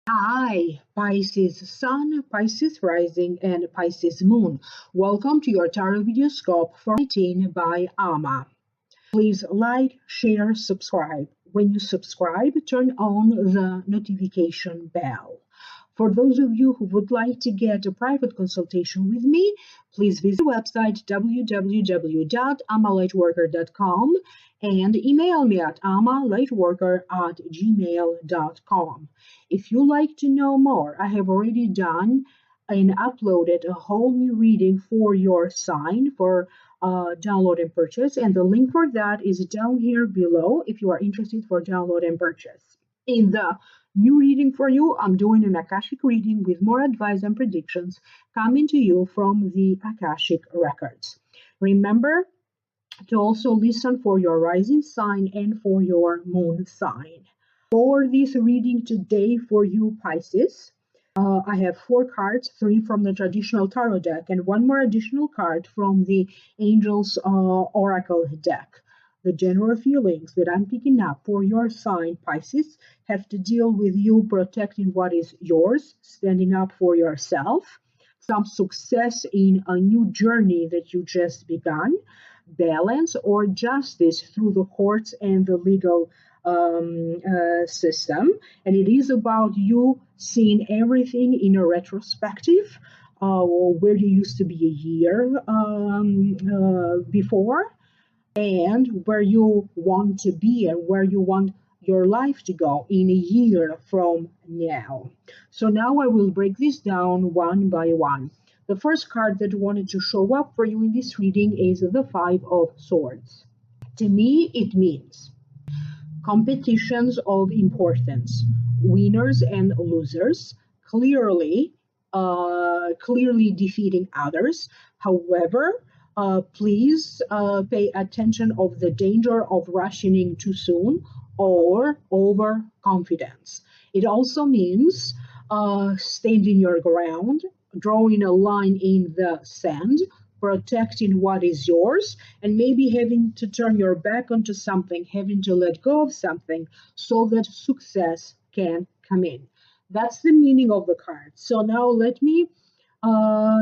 Hi, Pisces Sun, Pisces Rising, and Pisces Moon. Welcome to your Tarot Videoscope for 18 by Ama. Please like, share, subscribe. When you subscribe, turn on the notification bell. For those of you who would like to get a private consultation with me, please visit the website www.amalightworker.com and email me at amalightworker@gmail.com. If you like to know more, I have already done and uploaded a whole new reading for your sign for download and purchase, and the link for that is down here below if you are interested for download and purchase. In the new reading for you, I'm doing an Akashic reading with more advice and predictions coming to you from the Akashic records. Remember to also listen for your rising sign and for your moon sign. For this reading today for you, Pisces, I have 4 cards, 3 from the traditional tarot deck, and 1 more additional card from the Angels Oracle deck. The general feelings that I'm picking up for your sign, Pisces, have to deal with you protecting what is yours, standing up for yourself, some success in a new journey that you just begun, balance or justice through the courts and the legal system. And it is about you seeing everything in a retrospective, where you used to be a year before, and where you want to be and where you want your life to go in a year from now. So now I will break this down one by one. The first card that wanted to show up for you in this reading is the Five of Swords. To me, it means competitions of importance, winners and losers, clearly defeating others. However, please pay attention of the danger of rushing too soon or overconfidence. It also means standing your ground, drawing a line in the sand, protecting what is yours, and maybe having to turn your back onto something, having to let go of something so that success can come in. That's the meaning of the card. So now let me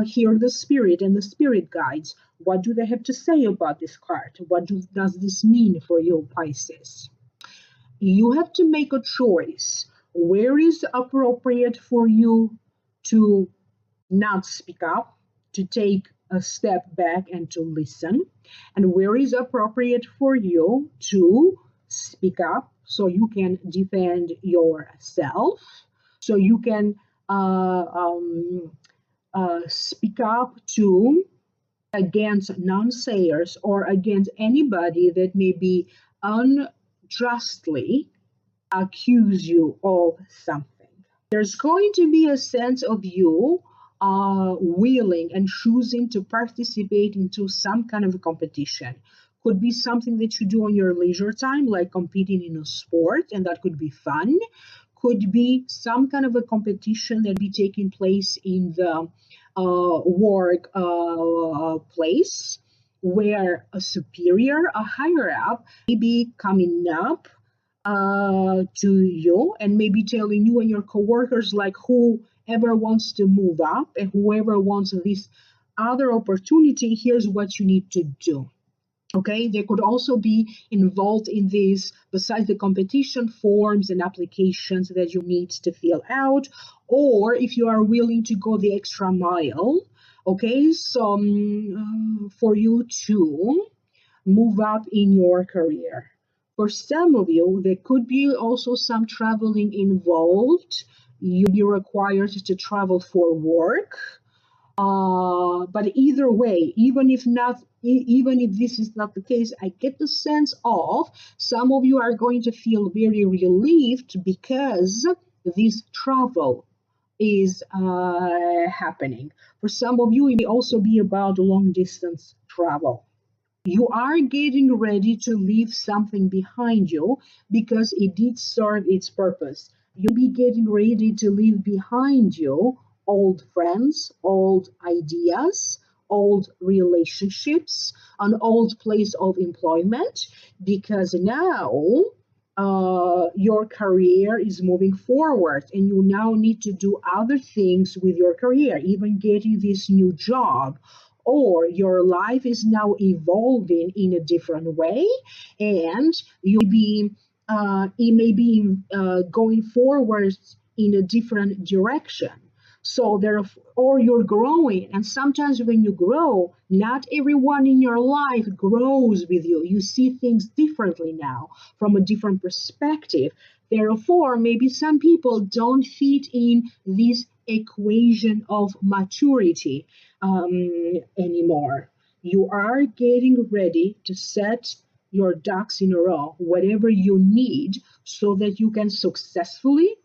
hear the spirit and the spirit guides. What do they have to say about this card? What does this mean for you, Pisces? You have to make a choice. Where is appropriate for you to not speak up, to take a step back and to listen, and where is appropriate for you to speak up so you can defend yourself, so you can speak up to against non-sayers or against anybody that may be unjustly accuse you of something. There's going to be a sense of you willing and choosing to participate into some kind of a competition. Could be something that you do on your leisure time, like competing in a sport, and that could be fun. Could be some kind of a competition that be taking place in the work place, where a superior, a higher up, may be coming up to you and maybe telling you and your coworkers, like, whoever wants to move up and whoever wants this other opportunity, here's what you need to do. Okay, they could also be involved in this, besides the competition, forms and applications that you need to fill out, or if you are willing to go the extra mile, okay, so for you to move up in your career. For some of you, there could be also some traveling involved. You'll be required to travel for work. But either way, even if this is not the case, I get the sense of some of you are going to feel very relieved because this travel is happening. For some of you, it may also be about long distance travel. You are getting ready to leave something behind you because it did serve its purpose. You'll be getting ready to leave behind you old friends, old ideas, old relationships, an old place of employment, because now your career is moving forward and you now need to do other things with your career, even getting this new job, or your life is now evolving in a different way and it may be going forward in a different direction. So there, or you're growing, and sometimes when you grow, not everyone in your life grows with you. You see things differently now, from a different perspective. Therefore, maybe some people don't fit in this equation of maturity anymore. You are getting ready to set your ducks in a row, whatever you need, so that you can successfully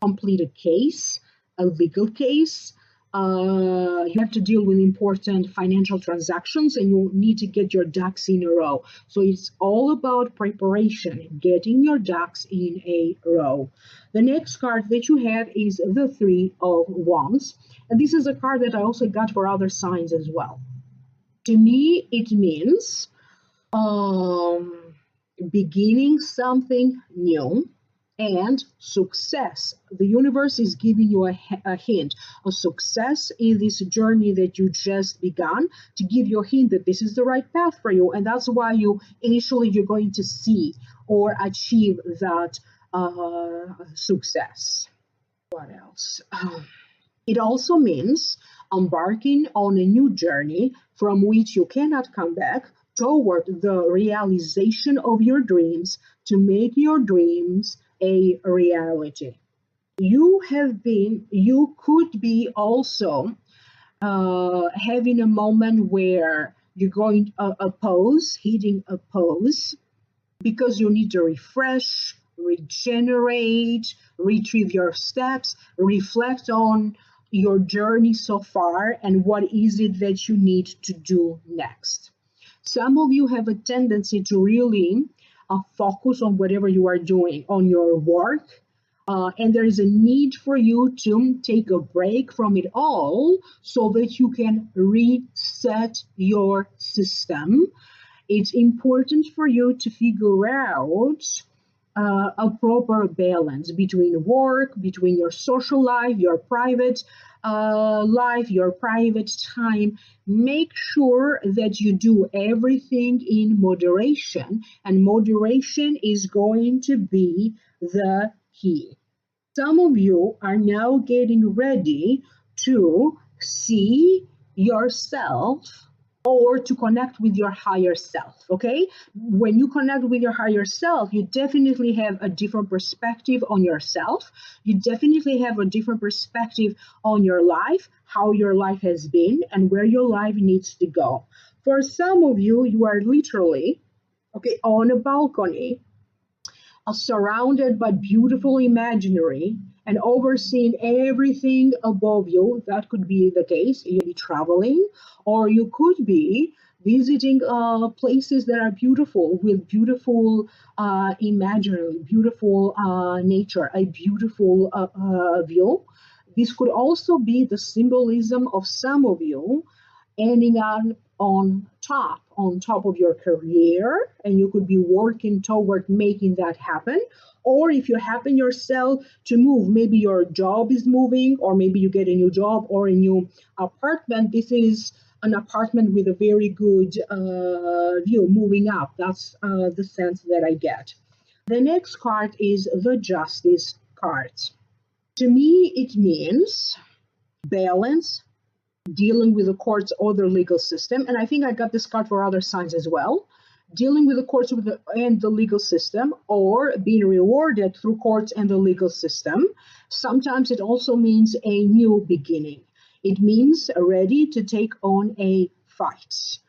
complete a case, a legal case. You have to deal with important financial transactions and you need to get your ducks in a row. So it's all about preparation, getting your ducks in a row. The next card that you have is the Three of Wands. And this is a card that I also got for other signs as well. To me, it means beginning something new and success. The universe is giving you a hint of success in this journey that you just begun, to give you a hint that this is the right path for you, and that's why you're going to see or achieve that success. What else? It also means embarking on a new journey from which you cannot come back, toward the realization of your dreams, to make your dreams a reality. You could be also having a moment where you're going hitting a pause, because you need to refresh, regenerate, retrieve your steps, reflect on your journey so far and what is it that you need to do next. Some of you have a tendency to really focus on whatever you are doing, on your work, and there is a need for you to take a break from it all so that you can reset your system. It's important for you to figure out a proper balance between work, between your social life, your private life, your private time. Make sure that you do everything in moderation, and moderation is going to be the key. Some of you are now getting ready to see yourself or to connect with your higher self, okay? When you connect with your higher self, you definitely have a different perspective on yourself. You definitely have a different perspective on your life, how your life has been, and where your life needs to go. For some of you, you are literally, okay, on a balcony, surrounded by beautiful imaginary and overseeing everything above you. That could be the case. You'll be traveling, or you could be visiting places that are beautiful, with beautiful imaginary, beautiful nature, a beautiful view. This could also be the symbolism of some of you ending on top of your career, and you could be working toward making that happen. Or if you happen yourself to move, maybe your job is moving, or maybe you get a new job or a new apartment. This is an apartment with a very good view, moving up. That's the sense that I get. The next card is the Justice card. To me, it means balance, dealing with the courts or the legal system. And I think I got this card for other signs as well. Dealing with the courts and the legal system, or being rewarded through courts and the legal system. Sometimes it also means a new beginning. It means ready to take on a fight.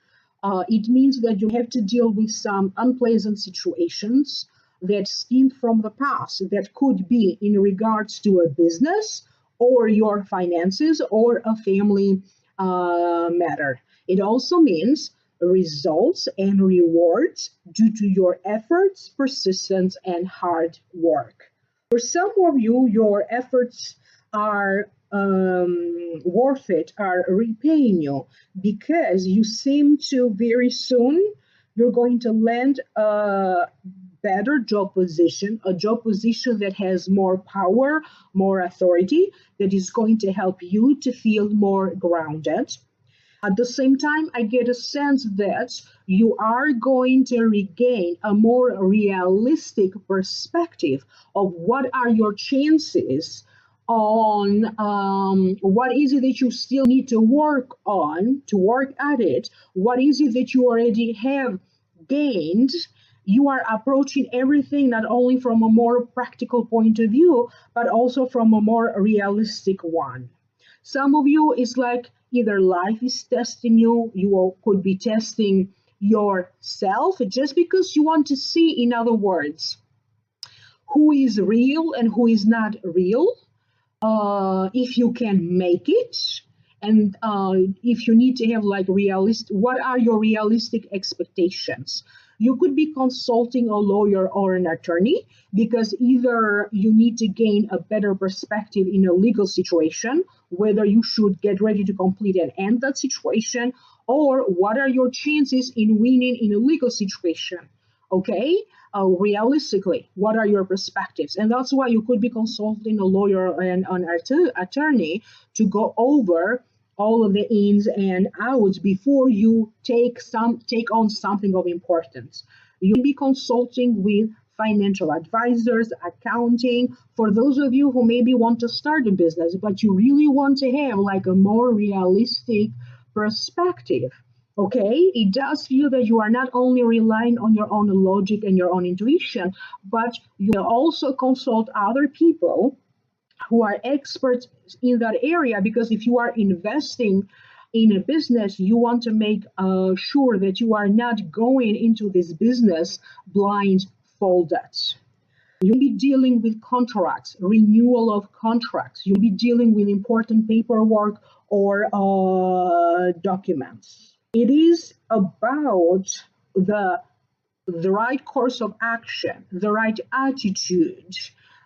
It means that you have to deal with some unpleasant situations that stem from the past, that could be in regards to a business or your finances or a family matter. It also means results and rewards due to your efforts, persistence, and hard work. For some of you, your efforts are worth it, are repaying you, because you seem to very soon you're going to land a better job position, a job position that has more power, more authority, that is going to help you to feel more grounded. At the same time, I get a sense that you are going to regain a more realistic perspective of what are your chances on what is it that you still need to work on, to work at it, what is it that you already have gained. You are approaching everything not only from a more practical point of view, but also from a more realistic one. Some of you is like either life is testing you, you could be testing yourself just because you want to see, in other words, who is real and who is not real, if you can make it, and if you need to have like what are your realistic expectations. You could be consulting a lawyer or an attorney because either you need to gain a better perspective in a legal situation, whether you should get ready to complete and end that situation, or what are your chances in winning in a legal situation. Okay, realistically, what are your perspectives? And that's why you could be consulting a lawyer and an attorney to go over all of the ins and outs before you take on something of importance. You can be consulting with financial advisors, accounting, for those of you who maybe want to start a business, but you really want to have like a more realistic perspective. Okay, it does feel that you are not only relying on your own logic and your own intuition, but you will also consult other people who are experts in that area, because if you are investing in a business, you want to make sure that you are not going into this business blindfolded. You'll be dealing with contracts, renewal of contracts. You'll be dealing with important paperwork or documents. It is about the right course of action, the right attitude,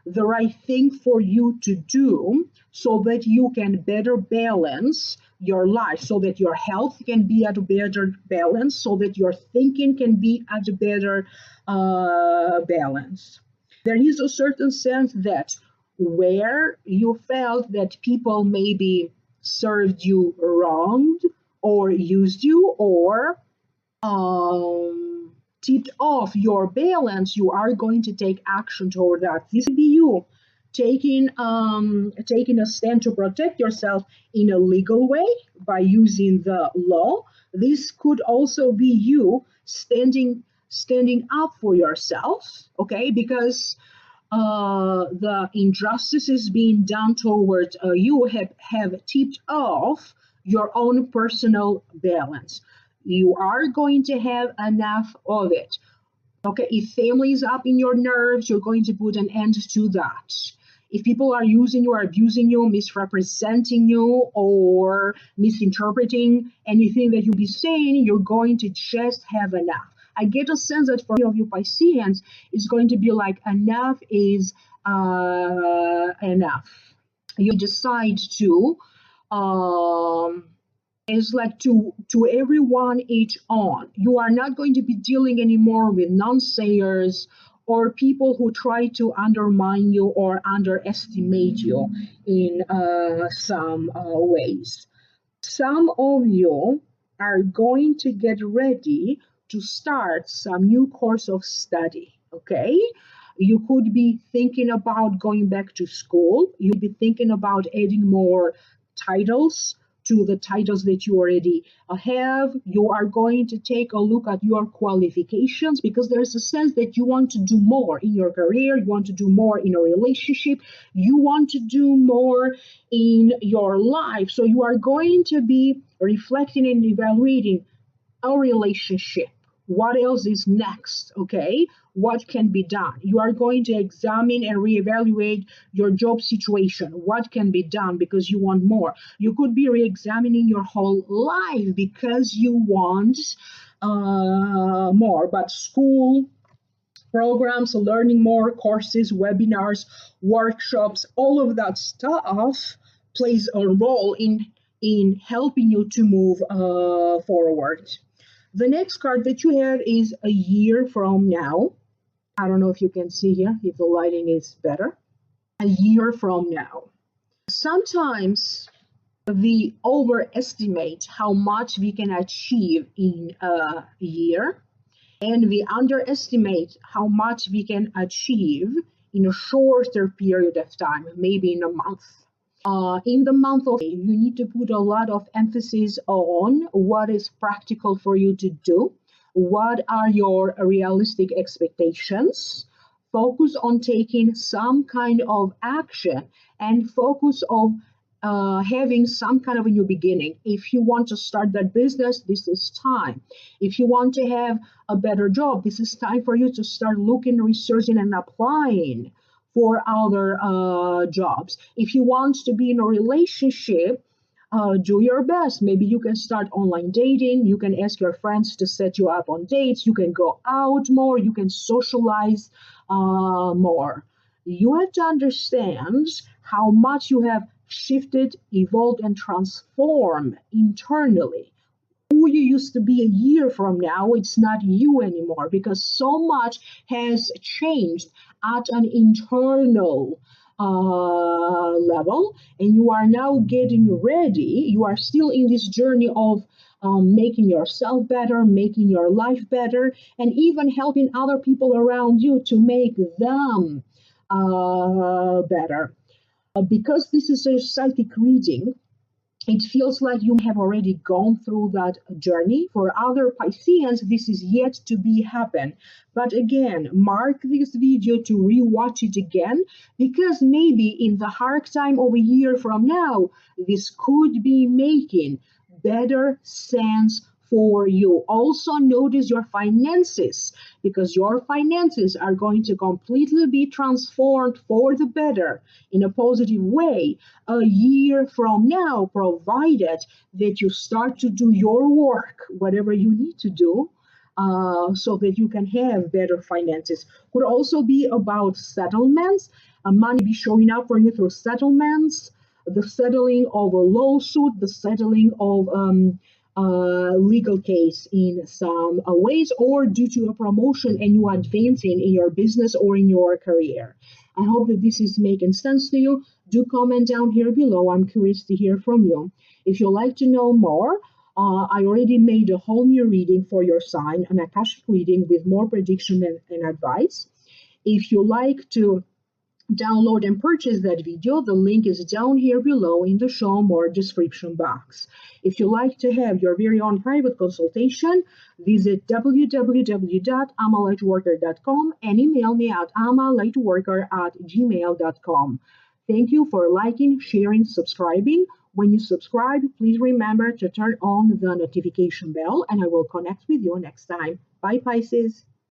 the right thing for you to do so that you can better balance your life, so that your health can be at a better balance, so that your thinking can be at a better balance. There is a certain sense that where you felt that people maybe served you wrong or used you or tipped off your balance, you are going to take action toward that. This could be you taking a stand to protect yourself in a legal way by using the law. This could also be you standing up for yourself, okay? Because the injustices being done towards you have tipped off your own personal balance. You are going to have enough of it. Okay, if family is up in your nerves, you're going to put an end to that. If people are using you or abusing you, misrepresenting you, or misinterpreting anything that you'll be saying, you're going to just have enough. I get a sense that for many of you Pisceans, it's going to be like enough is enough. You decide to it's like to everyone each on. You are not going to be dealing anymore with non-sayers or people who try to undermine you or underestimate you in some ways. Some of you are going to get ready to start some new course of study, okay? You could be thinking about going back to school. You'd be thinking about adding more titles to the titles that you already have. You are going to take a look at your qualifications because there's a sense that you want to do more in your career, you want to do more in a relationship, you want to do more in your life. So you are going to be reflecting and evaluating a relationship. What else is next? Okay, what can be done? You are going to examine and reevaluate your job situation. What can be done because you want more? You could be re-examining your whole life because you want more. But school programs, learning more, courses, webinars, workshops, all of that stuff plays a role in helping you to move forward. The next card that you have is a year from now. I don't know if you can see here, if the lighting is better. A year from now. Sometimes we overestimate how much we can achieve in a year, and we underestimate how much we can achieve in a shorter period of time, maybe in a month. In the month of May, you need to put a lot of emphasis on what is practical for you to do, what are your realistic expectations. Focus on taking some kind of action and focus on having some kind of a new beginning. If you want to start that business, this is time. If you want to have a better job, this is time for you to start looking, researching, and applying for other jobs. If you want to be in a relationship, do your best. Maybe you can start online dating. You can ask your friends to set you up on dates. You can go out more. You can socialize more. You have to understand how much you have shifted, evolved, and transformed internally. Who you used to be a year from now, it's not you anymore, because so much has changed at an internal level, and you are now getting ready. You are still in this journey of making yourself better, making your life better, and even helping other people around you to make them better. Because this is a psychic reading, it feels like you have already gone through that journey. For other Pisceans, this is yet to be happen. But again, mark this video to rewatch it again, because maybe in the hard time of a year from now, this could be making better sense for you. Also notice your finances, because your finances are going to completely be transformed for the better in a positive way a year from now, provided that you start to do your work, whatever you need to do, so that you can have better finances. Could also be about settlements. Money be showing up for you through settlements, the settling of a lawsuit, the settling of legal case in some ways, or due to a promotion and you advancing in your business or in your career. I hope that this is making sense to you. Do comment down here below. I'm curious to hear from you. If you'd like to know more, I already made a whole new reading for your sign, an Akashic reading with more prediction and advice. If you like to download and purchase that video, the link is down here below in the show more description box. If you like to have your very own private consultation, visit www.amalightworker.com and email me at amalightworker@gmail.com. Thank you for liking, sharing, subscribing. When you subscribe, please remember to turn on the notification bell, and I will connect with you next time. Bye, Pisces.